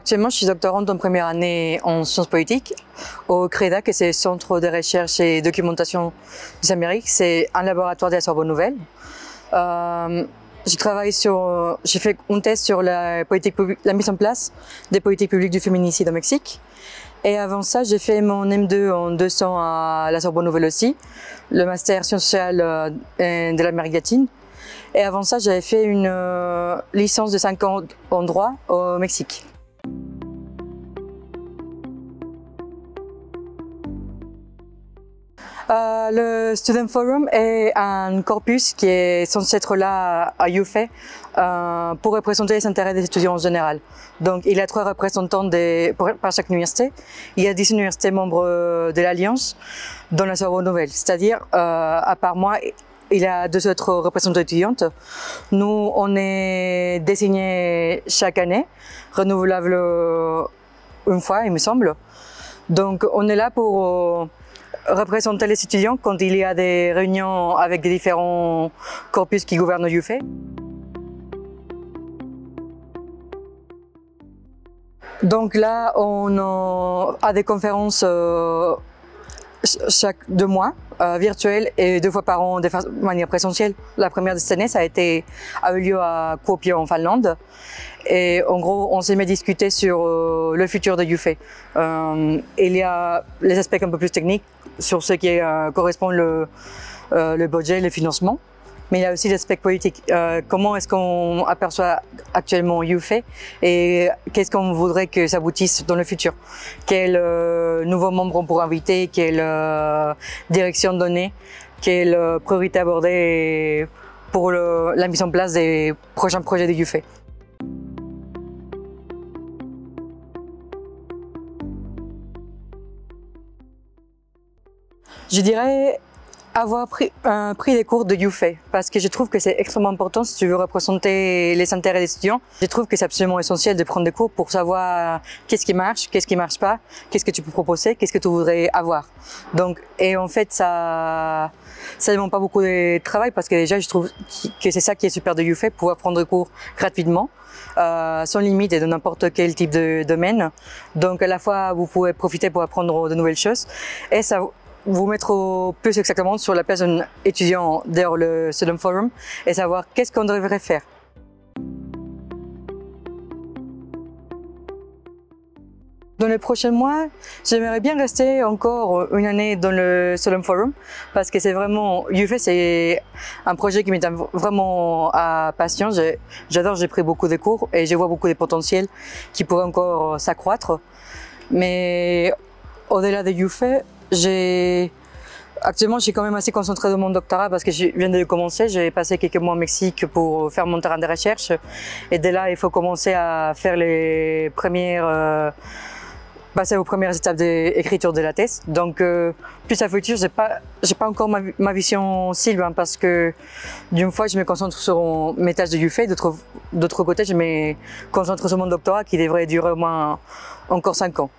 Actuellement, je suis doctorante en première année en sciences politiques au CREDA, que c'est le Centre de recherche et documentation des Amériques. C'est un laboratoire de la Sorbonne Nouvelle. J'ai fait une thèse sur la mise en place des politiques publiques du féminicide au Mexique. Et avant ça, j'ai fait mon M2 en 200 à la Sorbonne Nouvelle aussi, le master sciences sociales de l'Amérique latine. Et avant ça, j'avais fait une licence de 5 ans en droit au Mexique. Le Student Forum est un corpus qui est censé être là à UFE pour représenter les intérêts des étudiants en général. Donc il y a 3 représentants par chaque université. Il y a 10 universités membres de l'Alliance dans la Sorbonne Nouvelle. C'est-à-dire, à part moi, il y a 2 autres représentants étudiantes. Nous, on est désignés chaque année, renouvelable une fois, il me semble. Donc on est là pour représenter les étudiants quand il y a des réunions avec des différents corpus qui gouvernent UFE. Donc là, on a des conférences chaque 2 mois, virtuelles, et 2 fois par an de manière présentielle. La première de cette année, ça a eu lieu à Kuopio en Finlande. Et en gros, on s'est mis à discuter sur le futur de UFE. Il y a les aspects un peu plus techniques sur ce qui correspond le budget, le financement. Mais il y a aussi l'aspect politique. Comment est-ce qu'on aperçoit actuellement UFE et qu'est-ce qu'on voudrait que ça aboutisse dans le futur? Quels nouveaux membres on pourrait inviter? Quelle direction donner? Quelle priorité aborder pour la mise en place des prochains projets de UFE? Je dirais avoir pris des cours de UFE parce que je trouve que c'est extrêmement important si tu veux représenter les intérêts des étudiants. Je trouve que c'est absolument essentiel de prendre des cours pour savoir qu'est-ce qui marche pas, qu'est-ce que tu peux proposer, qu'est-ce que tu voudrais avoir. Donc, et en fait, ça demande pas beaucoup de travail parce que déjà, je trouve que c'est ça qui est super de UFE, pouvoir prendre des cours gratuitement, sans limite et de n'importe quel type de domaine. Donc, à la fois, vous pouvez profiter pour apprendre de nouvelles choses et ça vous mettre plus exactement sur la place d'un étudiant dans le Student Forum et savoir qu'est-ce qu'on devrait faire. Dans les prochains mois, j'aimerais bien rester encore une année dans le Student Forum parce que c'est vraiment, UFE c'est un projet qui m'est vraiment à passion. J'adore, j'ai pris beaucoup de cours et je vois beaucoup de potentiel qui pourrait encore s'accroître. Mais au-delà de UFE, actuellement, je suis quand même assez concentrée dans mon doctorat parce que je viens de commencer. J'ai passé quelques mois au Mexique pour faire mon terrain de recherche. Et dès là, il faut commencer à faire passer aux premières étapes d'écriture de la thèse. Donc, plus à futur, j'ai pas encore ma vision si loin parce que d'une fois, je me concentre sur mes tâches de UFE. D'autre côté, je me concentre sur mon doctorat qui devrait durer au moins encore 5 ans.